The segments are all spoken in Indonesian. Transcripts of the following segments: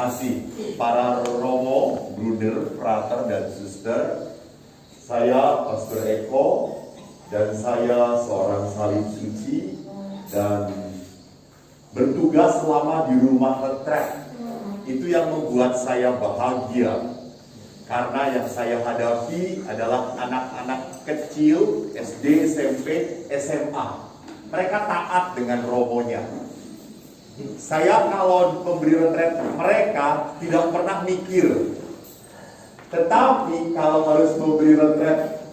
kasih para romo, bruder, frater, dan suster. Saya Pastor Eko, dan saya seorang salib suci dan bertugas selama di rumah retret. Itu yang membuat saya bahagia, karena yang saya hadapi adalah anak-anak kecil SD, SMP, SMA. Mereka taat dengan romonya. Saya kalau memberi retret, mereka tidak pernah mikir. Tetapi kalau harus memberi retret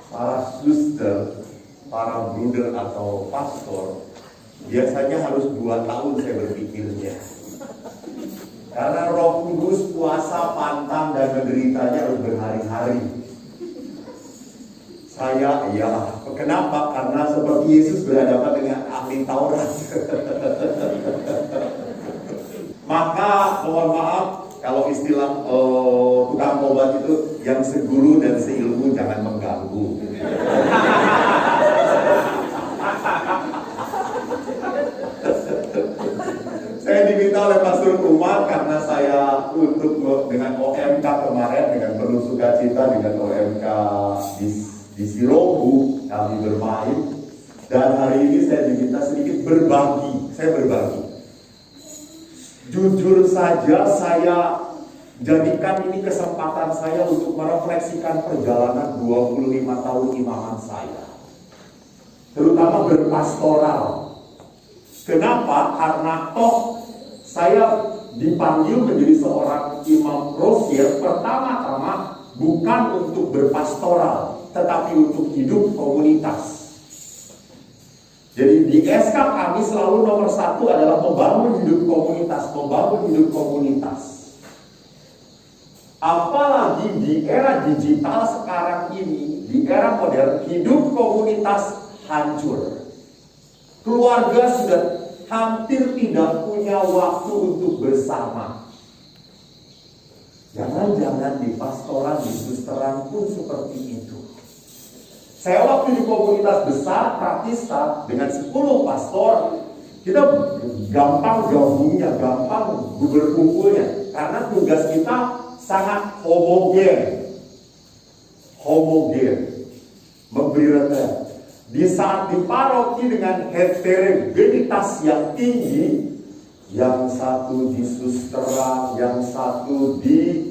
para suster, para bruder atau pastor, biasanya harus 2 tahun saya berpikirnya. Karena Roh Kudus puasa, pantang, dan menderitanya harus berhari-hari. Kenapa? Karena seperti Yesus berhadapan dengan ahli Taurat. Maka mohon maaf kalau istilah tukang obat itu, yang seguru dan seilmu jangan mengganggu. Saya diminta oleh Pastor Umar karena saya untuk dengan OMK kemarin, dengan penuh sukacita dengan OMK di Sirobu kami bermain, dan hari ini saya diminta sedikit berbagi. Saya berbagi. Jujur saja saya jadikan ini kesempatan saya untuk merefleksikan perjalanan 25 tahun imaman saya, terutama berpastoral. Kenapa? Karena toh saya dipanggil menjadi seorang imam rosier pertama-tama bukan untuk berpastoral, tetapi untuk hidup komunitas. Jadi di SK kami selalu nomor 1 adalah membangun hidup komunitas. Apalagi di era digital sekarang ini, di era modern, hidup komunitas hancur. Keluarga sudah hampir tidak punya waktu untuk bersama. Jangan-jangan di pastoran, di susteran pun seperti itu. Saya waktu di komunitas besar, Pratista, dengan 10 pastor, kita gampang gabungnya, gampang berkumpulnya. Karena tugas kita sangat homogen. Memberi retret. Di saat di paroki dengan heterogenitas yang tinggi, yang satu di susteran, yang satu di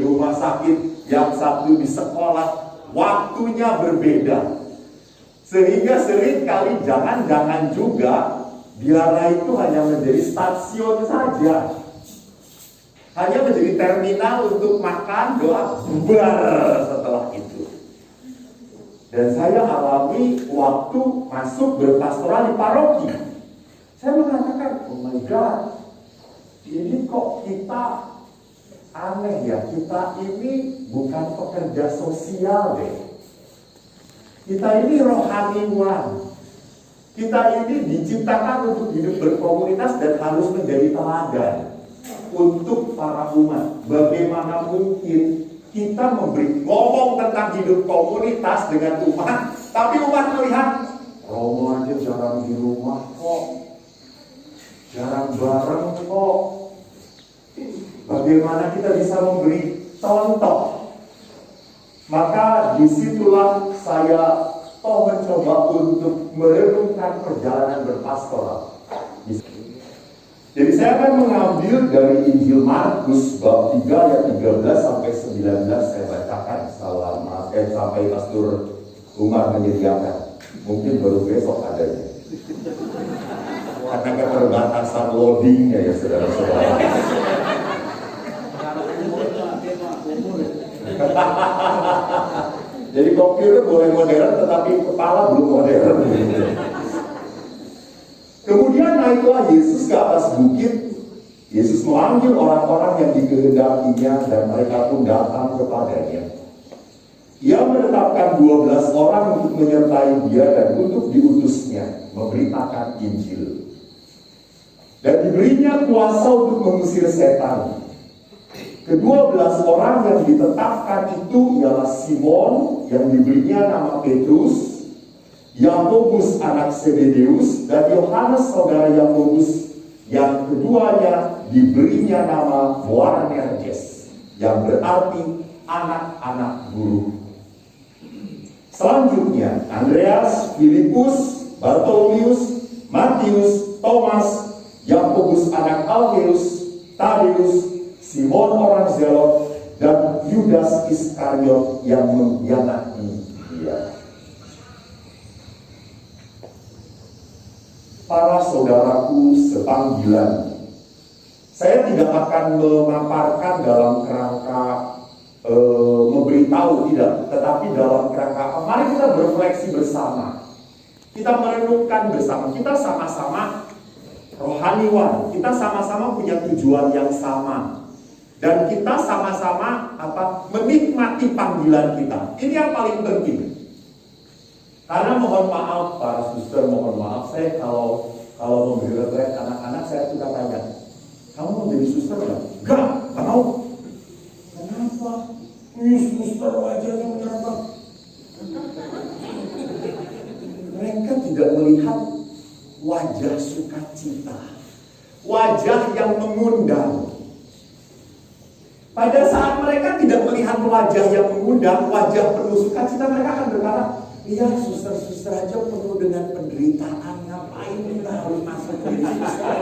rumah sakit, yang satu di sekolah, waktunya berbeda. Sehingga seringkali jangan-jangan juga biara itu hanya menjadi stasiun saja, hanya menjadi terminal untuk makan, doa, bubar setelah itu. Dan saya alami waktu masuk berpastoral di paroki. Saya mengatakan, oh my God, ini kok kita aneh ya, kita ini bukan pekerja sosial deh. Kita ini rohaniwan. Kita ini diciptakan untuk hidup berkomunitas dan harus menjadi teladan untuk para umat. Bagaimana mungkin kita ngomong tentang hidup komunitas dengan umat, tapi umat melihat romo aja jarang di rumah kok, jarang bareng kok. Bagaimana kita bisa memberi contoh? Maka disitulah saya mencoba untuk merenungkan perjalanan berpastoral. Jadi saya akan mengambil dari Injil Markus bab 3 ayat 13 sampai 19 saya bacakan sampai Pastor Umar menyediakan. Mungkin baru besok adanya. Karena keterbatasan loadingnya ya saudara-saudara. Jadi komputer boleh modern tetapi kepala belum modern. Kemudian naiklah Yesus ke atas bukit. Yesus memanggil orang-orang yang dikehendakinya dan mereka pun datang kepadanya. Ia menetapkan 12 orang untuk menyertai dia dan untuk diutusnya memberitakan Injil. Dan diberinya kuasa untuk mengusir setan. Ke-12 orang yang ditetapkan itu ialah Simon yang diberinya nama Petrus, Yakobus anak Zebedeus, dan Yohanes saudara Yakobus, yang keduanya diberinya nama Boanerges, yang berarti anak-anak guru. Selanjutnya, Andreas, Filipus, Bartolomeus, Matius, Thomas, Yakobus anak Alfeus, Tadeus, Simon orang Zelot, dan Yudas Iskariot yang mengkhianati dia. Para saudaraku sepanggilan, saya tidak akan memaparkan dalam kerangka memberitahu, tidak, tetapi dalam kerangka mari kita berefleksi bersama, kita merenungkan bersama, kita sama-sama rohaniwan, kita sama-sama punya tujuan yang sama, dan kita sama-sama menikmati panggilan kita. Ini yang paling penting. Karena mohon maaf para suster, mohon maaf, saya kalau memberi retret anak-anak, saya suka tanya, kamu mau jadi suster nggak? Enggak mau. Kenapa? Suster wajahnya menyerempet. Mereka tidak melihat wajah sukacita, wajah yang mengundang. Pada saat mereka tidak melihat wajah yang mengundang, wajah penuh sukacita, mereka akan berkata, iya, suster-suster aja penuh dengan penderitaan, ngapain kita harus masuk ke suster?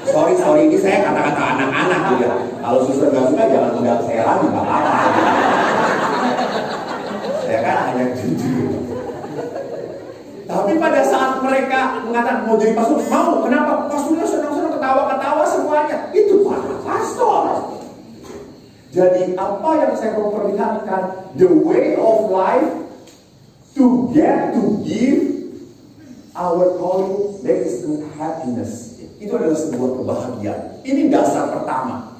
Sorry, ini saya kata-kata anak-anak ya. Kalau suster gak suka, jangan undang saya lagi, gak apa-apa. Saya kan hanya jujur. Tapi pada saat mereka mengatakan mau jadi pastor, mau, kenapa? Pastornya senang-senang, ketawa-ketawa semuanya. Itu para pastor. Jadi apa yang saya mau perlihatkan, the way of life to get to give our calling, there is happiness. Itu adalah sebuah kebahagiaan. Ini dasar pertama.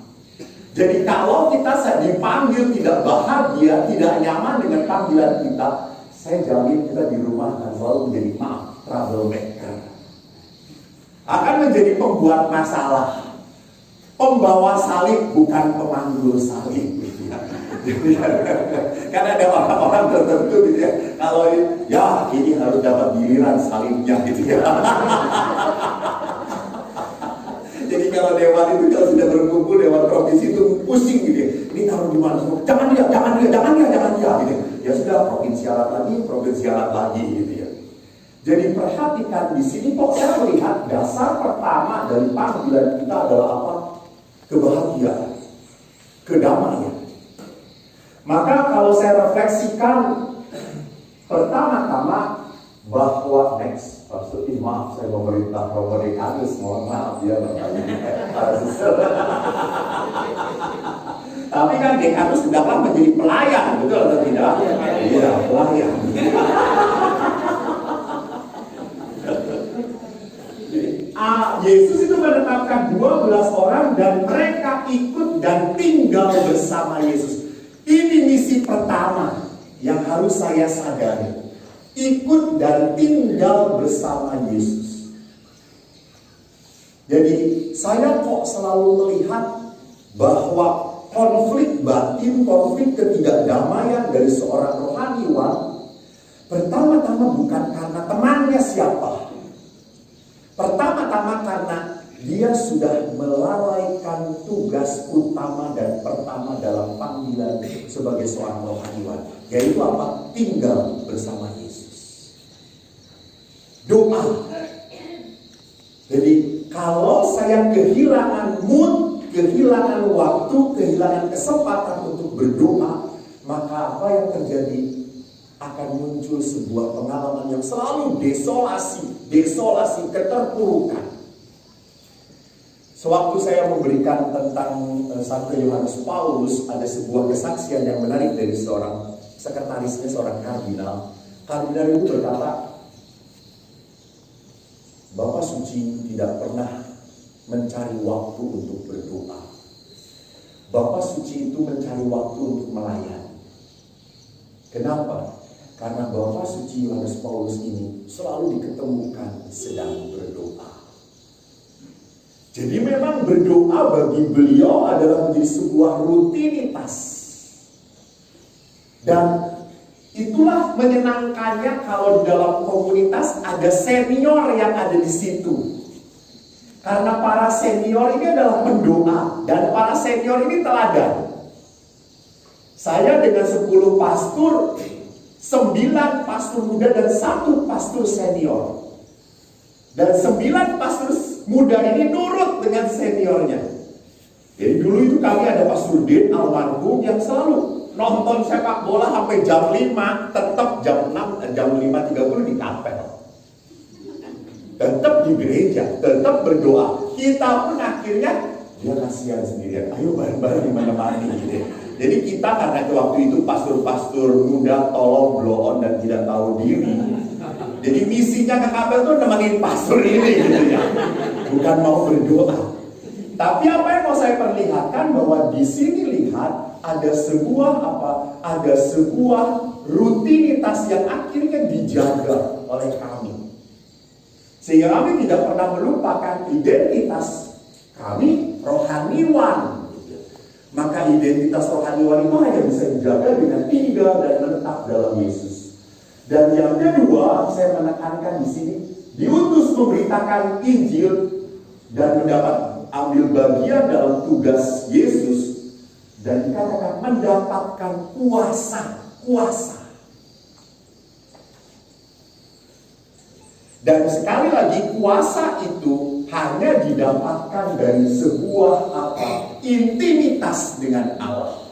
Jadi kalau kita dipanggil tidak bahagia, tidak nyaman dengan panggilan kita, saya jamin kita di rumah akan selalu menjadi troublemaker. Akan menjadi pembuat masalah, pembawa salib bukan pemanggul salib. Karena ada orang-orang tertentu gitu ya, kalau ya ini harus dapat giliran salibnya gitu ya. Jadi kalau dewan itu kalau sudah berkumpul, dewan provinsi itu pusing gitu ya. Ini taruh di mana? Jangan dia gitu. Ya sudah, provinsialat lagi gitu ya. Jadi perhatikan di sini kok saya melihat dasar pertama dari panggilan kita adalah apa? Kebahagiaan, kedamaian. Maka kalau saya refleksikan, pertama-tama bahwa maaf saya memerintah Romo Dekanus, mohon maaf ya para suster. Tapi kan Dekanus sudahlah menjadi pelayan, betul atau tidak? Iya, pelayan. Yesus itu menetapkan 12 orang dan mereka ikut dan tinggal bersama Yesus. Ini misi pertama yang harus saya sadari. Ikut dan tinggal bersama Yesus. Jadi saya kok selalu melihat bahwa konflik batin, konflik ketidakdamaian dari seorang rohaniwan, pertama-tama bukan karena temannya siapa. Pertama-tama karena dia sudah melalaikan tugas utama dan pertama dalam panggilan sebagai seorang rohaniwan, yaitu apa? Tinggal bersama Yesus. Doa. Jadi kalau saya kehilangan mood, kehilangan waktu, kehilangan kesempatan untuk berdoa, maka apa yang terjadi? Akan muncul sebuah pengalaman yang selalu desolasi, keterpurukan. Sewaktu saya memberikan tentang Santo Yohanes Paulus, ada sebuah kesaksian yang menarik dari seorang sekretarisnya, seorang kardinal. Kardinal itu berkata, Bapak Suci tidak pernah mencari waktu untuk berdoa. Bapak Suci itu mencari waktu untuk melayani. Kenapa? Karena Bapak Suci Yohanes Paulus ini selalu diketemukan sedang berdoa. Jadi memang berdoa bagi beliau adalah menjadi sebuah rutinitas. Dan itulah menyenangkannya kalau di dalam komunitas ada senior yang ada di situ. Karena para senior ini adalah pendoa, dan para senior ini teladan. Saya dengan 10 pastor, 9 pastor muda dan 1 pastor senior. Dan 9 pastor muda ini nurut dengan seniornya. Jadi dulu itu kami ada Pastor Din almarhum yang selalu nonton sepak bola sampai jam 5, tetap jam 5.30 di kapel. Tetap di gereja, tetap berdoa. Kita pun akhirnya, dia kasihan sendirian, ayo bareng-bareng menemani gitu. Jadi kita karena waktu itu pastor-pastor muda tolong blow on dan tidak tahu diri. Jadi misinya ke kapel tuh nemenin pastor ini gitu ya. Bukan mau berdoa. Tapi apa yang mau saya perlihatkan bahwa di sini lihat ada sebuah rutinitas yang akhirnya dijaga oleh kami. Sehingga kami tidak pernah melupakan identitas kami rohaniwan. Maka identitas rohaniwan itu hanya bisa dijaga dengan tinggal dan menetap dalam Yesus. Dan yang kedua, saya menekankan di sini, diutus memberitakan Injil dan ambil bagian dalam tugas Yesus, dan dikatakan mendapatkan kuasa. Dan sekali lagi, kuasa itu hanya didapatkan dari sebuah intimitas dengan Allah.